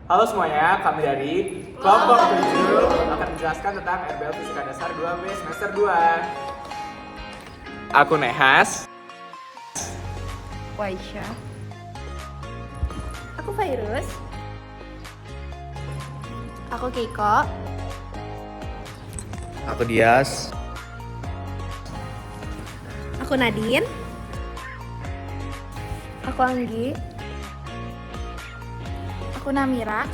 Halo semuanya, kami dari kelompok 7 akan menjelaskan tentang RBL Fisika Dasar 2B semester 2. Aku Nehas. Waisya. Aku Virus. Aku Keiko. Aku Dias. Aku Nadine. Aku Anggi. Aku Namira.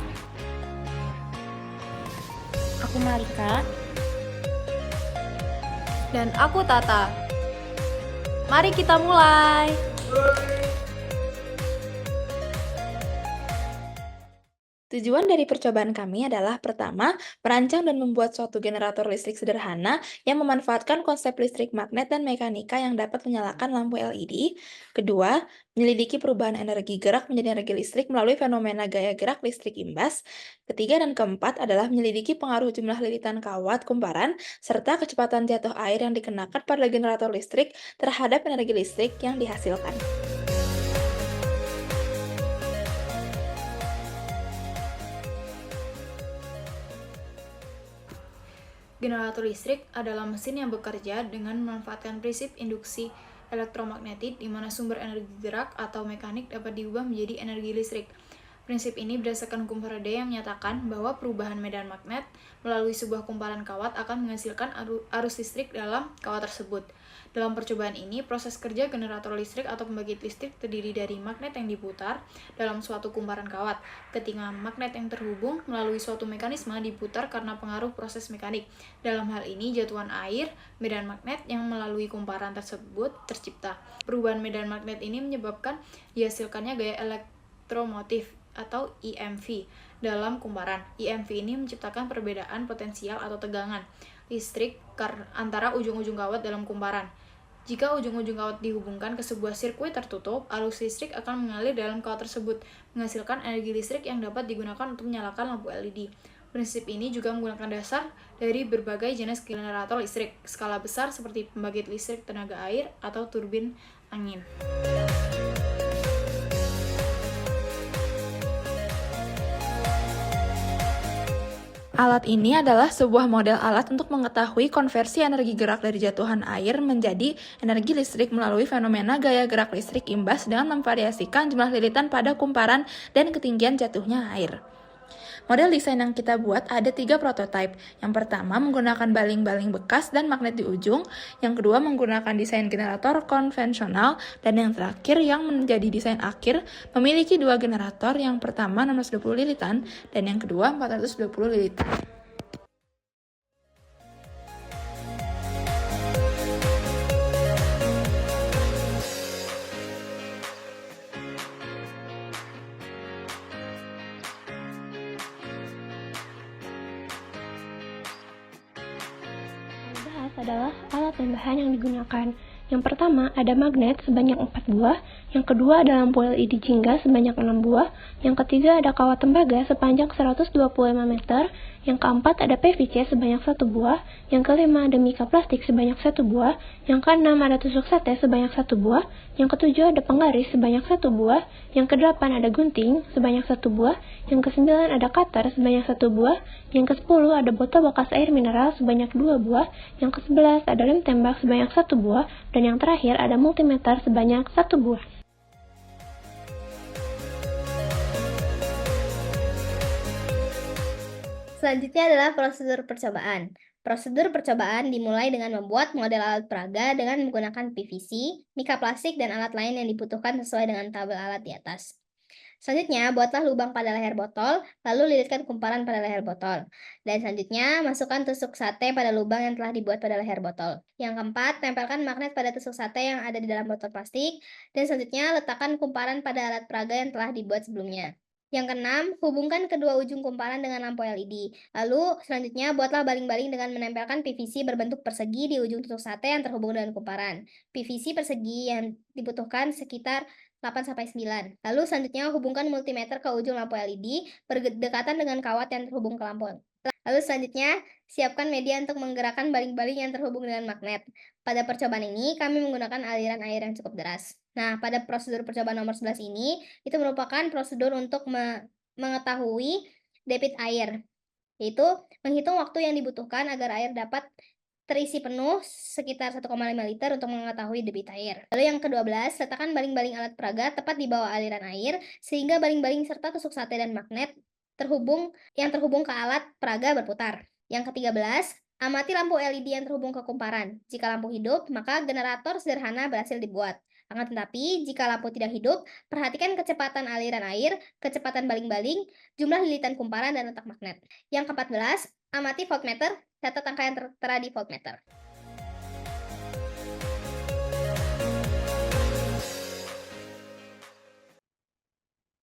Aku Marika. Dan aku Tata. Mari kita mulai. Tujuan dari percobaan kami adalah pertama, merancang dan membuat suatu generator listrik sederhana yang memanfaatkan konsep listrik magnet dan mekanika yang dapat menyalakan lampu LED. Kedua, menyelidiki perubahan energi gerak menjadi energi listrik melalui fenomena gaya gerak listrik imbas. Ketiga dan keempat adalah menyelidiki pengaruh jumlah lilitan kawat kumparan serta kecepatan jatuh air yang dikenakan pada generator listrik terhadap energi listrik yang dihasilkan. Generator listrik adalah mesin yang bekerja dengan memanfaatkan prinsip induksi elektromagnetik di mana sumber energi gerak atau mekanik dapat diubah menjadi energi listrik. Prinsip ini berdasarkan hukum Faraday yang menyatakan bahwa perubahan medan magnet melalui sebuah kumparan kawat akan menghasilkan arus listrik dalam kawat tersebut. Dalam percobaan ini, proses kerja generator listrik atau pembangkit listrik terdiri dari magnet yang diputar dalam suatu kumparan kawat. Ketika magnet yang terhubung melalui suatu mekanisme diputar karena pengaruh proses mekanik. Dalam hal ini, jatuhan air, medan magnet yang melalui kumparan tersebut tercipta. Perubahan medan magnet ini menyebabkan dihasilkannya gaya elektromotif atau EMV dalam kumparan. EMV ini menciptakan perbedaan potensial atau tegangan listrik antara ujung-ujung kawat dalam kumparan. Jika ujung-ujung kawat dihubungkan ke sebuah sirkuit tertutup, arus listrik akan mengalir dalam kawat tersebut, menghasilkan energi listrik yang dapat digunakan untuk menyalakan lampu LED. Prinsip ini juga menggunakan dasar dari berbagai jenis generator listrik, skala besar seperti pembangkit listrik tenaga air atau turbin angin. Alat ini adalah sebuah model alat untuk mengetahui konversi energi gerak dari jatuhan air menjadi energi listrik melalui fenomena gaya gerak listrik imbas dengan memvariasikan jumlah lilitan pada kumparan dan ketinggian jatuhnya air. Model desain yang kita buat ada 3 prototipe. Yang pertama menggunakan baling-baling bekas dan magnet di ujung, yang kedua menggunakan desain generator konvensional, dan yang terakhir yang menjadi desain akhir memiliki 2 generator, yang pertama 620 lilitan dan yang kedua 420 lilitan. Bahas adalah alat dan bahan yang digunakan. Yang pertama ada magnet sebanyak 4 buah, yang kedua ada lampu LED jingga sebanyak 6 buah, yang ketiga ada kawat tembaga sepanjang 125 meter, yang keempat ada PVC sebanyak 1 buah, yang kelima ada mika plastik sebanyak 1 buah, yang keenam ada tusuk sate sebanyak 1 buah, yang ketujuh ada penggaris sebanyak 1 buah, yang kedelapan ada gunting sebanyak 1 buah, yang kesembilan ada cutter sebanyak 1 buah, yang ke-10 ada botol bekas air mineral sebanyak 2 buah, yang ke-11 ada lem tembak sebanyak 1 buah, dan yang terakhir ada multimeter sebanyak 1 buah. Selanjutnya adalah prosedur percobaan. Prosedur percobaan dimulai dengan membuat model alat peraga dengan menggunakan PVC, mika plastik, dan alat lain yang dibutuhkan sesuai dengan tabel alat di atas. Selanjutnya, buatlah lubang pada leher botol, lalu lilitkan kumparan pada leher botol. Dan selanjutnya, masukkan tusuk sate pada lubang yang telah dibuat pada leher botol. Yang keempat, tempelkan magnet pada tusuk sate yang ada di dalam botol plastik. Dan selanjutnya, letakkan kumparan pada alat peraga yang telah dibuat sebelumnya. Yang keenam, hubungkan kedua ujung kumparan dengan lampu LED. Lalu, selanjutnya, buatlah baling-baling dengan menempelkan PVC berbentuk persegi di ujung tusuk sate yang terhubung dengan kumparan. PVC persegi yang dibutuhkan sekitar 8-9. Lalu selanjutnya hubungkan multimeter ke ujung lampu LED berdekatan dengan kawat yang terhubung ke lampu. Lalu selanjutnya siapkan media untuk menggerakkan baling-baling yang terhubung dengan magnet. Pada percobaan ini kami menggunakan aliran air yang cukup deras. Nah, pada prosedur percobaan nomor 11 ini itu merupakan prosedur untuk mengetahui debit air, yaitu menghitung waktu yang dibutuhkan agar air dapat terisi penuh sekitar 1,5 liter untuk mengetahui debit air. Lalu yang ke-12, letakkan baling-baling alat peraga tepat di bawah aliran air sehingga baling-baling serta tusuk sate dan magnet terhubung ke alat peraga berputar. Yang ke-13, amati lampu LED yang terhubung ke kumparan. Jika lampu hidup, maka generator sederhana berhasil dibuat. Akan tetapi, jika lampu tidak hidup, perhatikan kecepatan aliran air, kecepatan baling-baling, jumlah lilitan kumparan, dan letak magnet. Yang ke-14, amati voltmeter, catat angka yang tertera di voltmeter.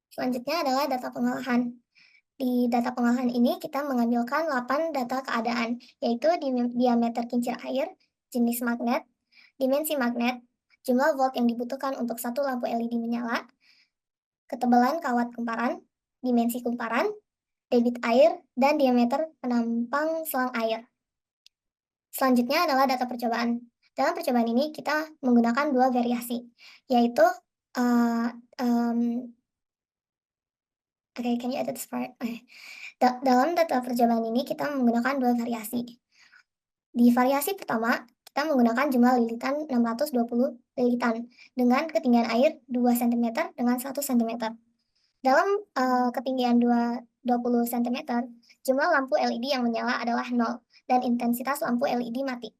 Selanjutnya adalah data pengolahan. Di data pengolahan ini kita mengambilkan 8 data keadaan, yaitu diameter kincir air, jenis magnet, dimensi magnet, jumlah volt yang dibutuhkan untuk satu lampu LED menyala, ketebalan kawat kumparan, dimensi kumparan, debit air, dan diameter penampang selang air. Selanjutnya adalah data percobaan. Dalam percobaan ini kita menggunakan 2 variasi, yaitu Oke, can you edit this part? Okay. Dalam data percobaan ini kita menggunakan 2 variasi. Di variasi pertama, kita menggunakan jumlah lilitan 620 lilitan dengan ketinggian air 2 cm dengan 1 cm. Dalam ketinggian 20 cm, jumlah lampu LED yang menyala adalah 0 dan intensitas lampu LED mati.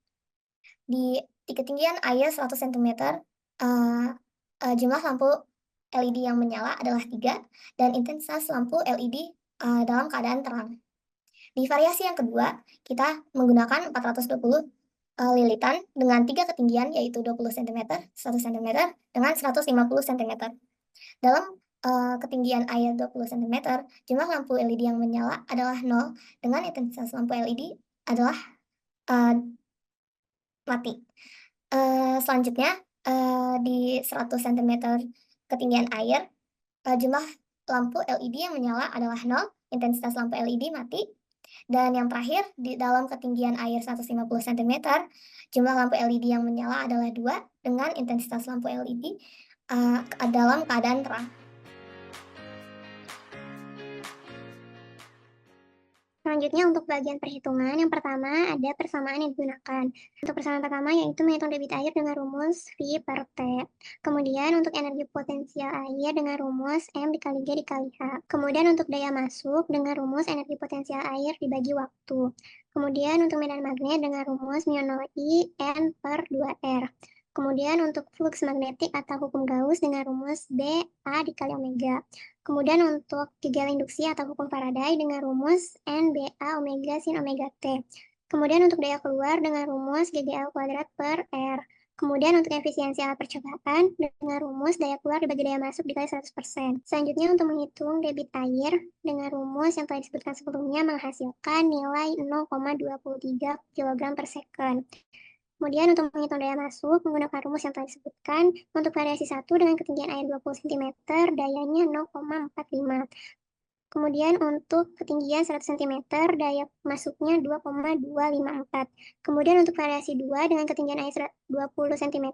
Di ketinggian air 100 cm, jumlah lampu LED yang menyala adalah 3 dan intensitas lampu LED dalam keadaan terang. Di variasi yang kedua, kita menggunakan 420 lilitan dengan 3 ketinggian yaitu 20 cm, 1 cm, dengan 150 cm. Dalam ketinggian air 20 cm, jumlah lampu LED yang menyala adalah 0 dengan intensitas lampu LED adalah mati. Selanjutnya, di 100 cm ketinggian air, jumlah lampu LED yang menyala adalah 0, intensitas lampu LED mati. Dan yang terakhir, di dalam ketinggian air 150 cm, jumlah lampu LED yang menyala adalah 2 dengan intensitas lampu LED dalam keadaan terang. Selanjutnya untuk bagian perhitungan, yang pertama ada persamaan yang digunakan. Untuk persamaan pertama yaitu menghitung debit air dengan rumus V per T. Kemudian untuk energi potensial air dengan rumus M dikali G dikali H. Kemudian untuk daya masuk dengan rumus energi potensial air dibagi waktu. Kemudian untuk medan magnet dengan rumus μ0I N per 2R. Kemudian untuk flux magnetik atau hukum Gauss dengan rumus B A dikali omega. Kemudian untuk gejala induksi atau hukum Faraday dengan rumus NBA omega sin omega T. Kemudian untuk daya keluar dengan rumus GGL kuadrat per R. Kemudian untuk efisiensi alat percobaan dengan rumus daya keluar dibagi daya masuk dikali 100%. Selanjutnya untuk menghitung debit air dengan rumus yang telah disebutkan sebelumnya menghasilkan nilai 0,23 kg per second. Kemudian untuk menghitung daya masuk menggunakan rumus yang telah disebutkan, untuk variasi 1 dengan ketinggian air 20 cm dayanya 0,45. Kemudian untuk ketinggian 100 cm daya masuknya 2,254. Kemudian untuk variasi 2 dengan ketinggian air 20 cm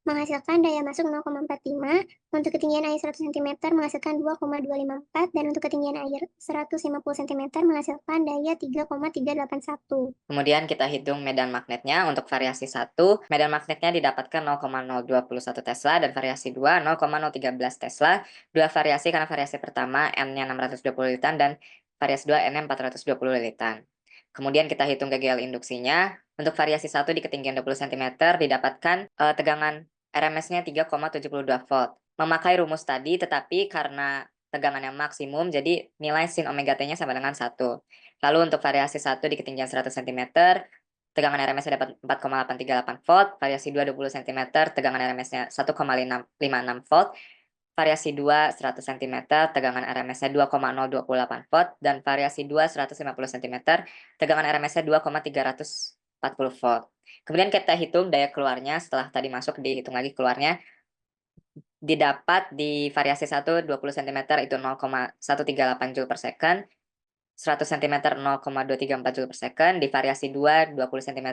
menghasilkan daya masuk 0,45. Untuk ketinggian air 100 cm menghasilkan 2,254 dan untuk ketinggian air 150 cm menghasilkan daya 3,381. Kemudian kita hitung medan magnetnya. Untuk variasi 1, medan magnetnya didapatkan 0,021 Tesla dan variasi 2 0,013 Tesla. Dua variasi karena variasi pertama N-nya 620 lilitan dan variasi 2 N-nya 420 lilitan. Kemudian kita hitung GGL induksinya. Untuk variasi 1 di ketinggian 20 cm didapatkan tegangan RMS-nya 3,72 volt. Memakai rumus tadi tetapi karena tegangan yang maksimum jadi nilai sin omega T-nya sama dengan 1. Lalu untuk variasi 1 di ketinggian 100 cm, tegangan RMS-nya dapat 4,838 volt, variasi 2 20 cm, tegangan RMS-nya 1,56 volt, variasi 2 100 cm, tegangan RMS-nya 2,028 volt, dan variasi 2 150 cm, tegangan RMS-nya 2,340 volt. Kemudian kita hitung daya keluarnya setelah tadi masuk dihitung lagi keluarnya. Didapat di variasi 1 20 cm itu 0,138 Joule per second, 100 cm 0,234 Joule per second, di variasi 2 20 cm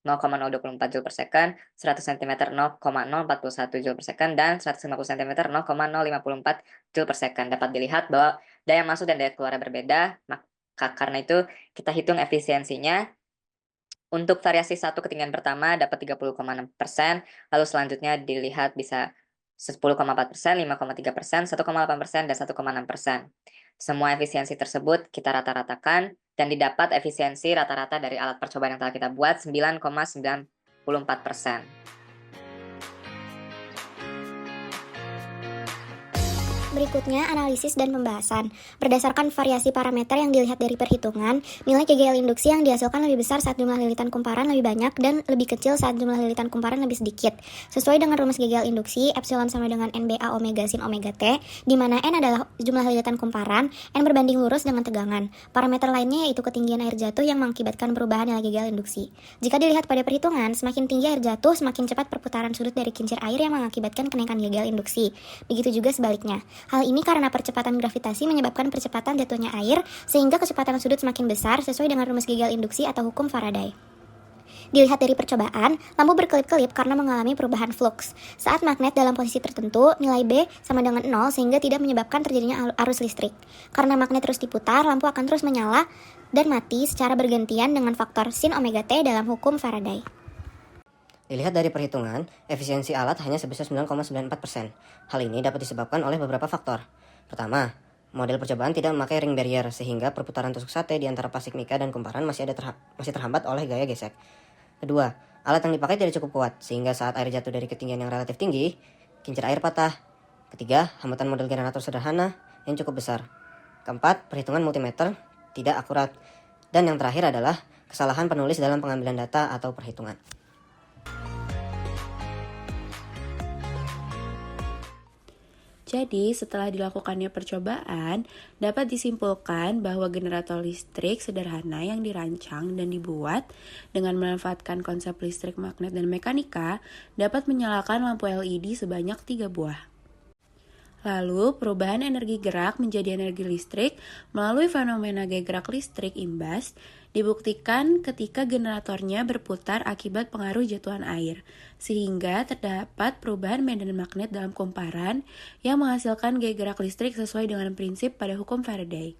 0,024 Joule per second, 100 cm 0,041 Joule per second, dan 150 cm 0,054 Joule per second. Dapat dilihat bahwa Daya masuk dan daya keluarnya berbeda, maka karena itu kita hitung efisiensinya. Untuk variasi 1 ketinggian pertama dapat 30,6%, lalu selanjutnya dilihat bisa 10,4%, 5,3%, 1,8%, dan 1,6%. Semua efisiensi tersebut kita rata-ratakan dan didapat efisiensi rata-rata dari alat percobaan yang telah kita buat 9,94%. Berikutnya, analisis dan pembahasan. Berdasarkan variasi parameter yang dilihat dari perhitungan, nilai GGL induksi yang dihasilkan lebih besar saat jumlah lilitan kumparan lebih banyak dan lebih kecil saat jumlah lilitan kumparan lebih sedikit. Sesuai dengan rumus GGL induksi, epsilon sama dengan NBA omega sin omega T, di mana N adalah jumlah lilitan kumparan, N berbanding lurus dengan tegangan. Parameter lainnya yaitu ketinggian air jatuh yang mengakibatkan perubahan nilai GGL induksi. Jika dilihat pada perhitungan, semakin tinggi air jatuh, semakin cepat perputaran sudut dari kincir air yang mengakibatkan kenaikan GGL induksi. Begitu juga sebaliknya. Hal ini karena percepatan gravitasi menyebabkan percepatan jatuhnya air, sehingga kecepatan sudut semakin besar sesuai dengan rumus GGL induksi atau hukum Faraday. Dilihat dari percobaan, lampu berkelip-kelip karena mengalami perubahan flux. Saat magnet dalam posisi tertentu, nilai B sama dengan 0 sehingga tidak menyebabkan terjadinya arus listrik. Karena magnet terus diputar, lampu akan terus menyala dan mati secara bergantian dengan faktor sin omega T dalam hukum Faraday. Dilihat dari perhitungan, efisiensi alat hanya sebesar 9,94%. Hal ini dapat disebabkan oleh beberapa faktor. Pertama, model percobaan tidak memakai ring barrier sehingga perputaran tusuk sate di antara plastik mika dan kumparan masih terhambat oleh gaya gesek. Kedua, alat yang dipakai tidak cukup kuat sehingga saat air jatuh dari ketinggian yang relatif tinggi, kincir air patah. Ketiga, hambatan model generator sederhana yang cukup besar. Keempat, perhitungan multimeter tidak akurat. Dan yang terakhir adalah kesalahan penulis dalam pengambilan data atau perhitungan. Jadi, setelah dilakukannya percobaan, dapat disimpulkan bahwa generator listrik sederhana yang dirancang dan dibuat dengan memanfaatkan konsep listrik magnet dan mekanika dapat menyalakan lampu LED sebanyak 3 buah. Lalu, perubahan energi gerak menjadi energi listrik melalui fenomena gaya gerak listrik imbas dibuktikan ketika generatornya berputar akibat pengaruh jatuhan air, sehingga terdapat perubahan medan magnet dalam kumparan yang menghasilkan gaya gerak listrik sesuai dengan prinsip pada hukum Faraday.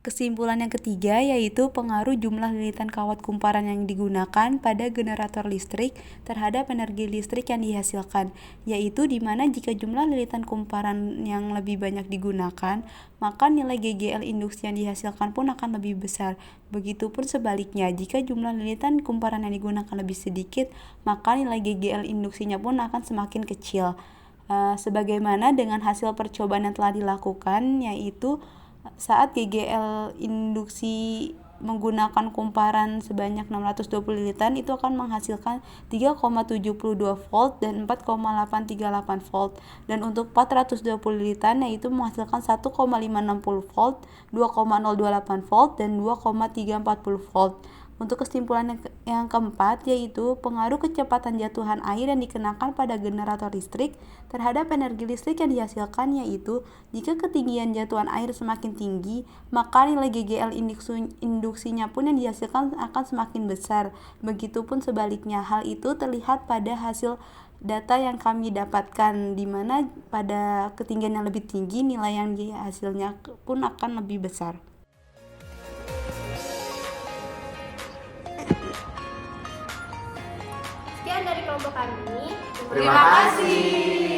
Kesimpulan yang ketiga yaitu pengaruh jumlah lilitan kawat kumparan yang digunakan pada generator listrik terhadap energi listrik yang dihasilkan, yaitu di mana jika jumlah lilitan kumparan yang lebih banyak digunakan, maka nilai GGL induksi yang dihasilkan pun akan lebih besar. Begitupun sebaliknya, jika jumlah lilitan kumparan yang digunakan lebih sedikit, maka nilai GGL induksinya pun akan semakin kecil. Sebagaimana dengan hasil percobaan yang telah dilakukan, yaitu saat GGL induksi menggunakan kumparan sebanyak 620 lilitan itu akan menghasilkan 3,72 volt dan 4,838 volt, dan untuk 420 lilitan yaitu menghasilkan 1,560 volt, 2,028 volt dan 2,340 volt. Untuk kesimpulan yang keempat yaitu pengaruh kecepatan jatuhan air yang dikenakan pada generator listrik terhadap energi listrik yang dihasilkan, yaitu jika ketinggian jatuhan air semakin tinggi, maka nilai GGL induksinya pun yang dihasilkan akan semakin besar. Begitupun sebaliknya, hal itu terlihat pada hasil data yang kami dapatkan, di mana pada ketinggian yang lebih tinggi nilai yang dihasilnya pun akan lebih besar. Sekian dari kelompok kami. Terima kasih.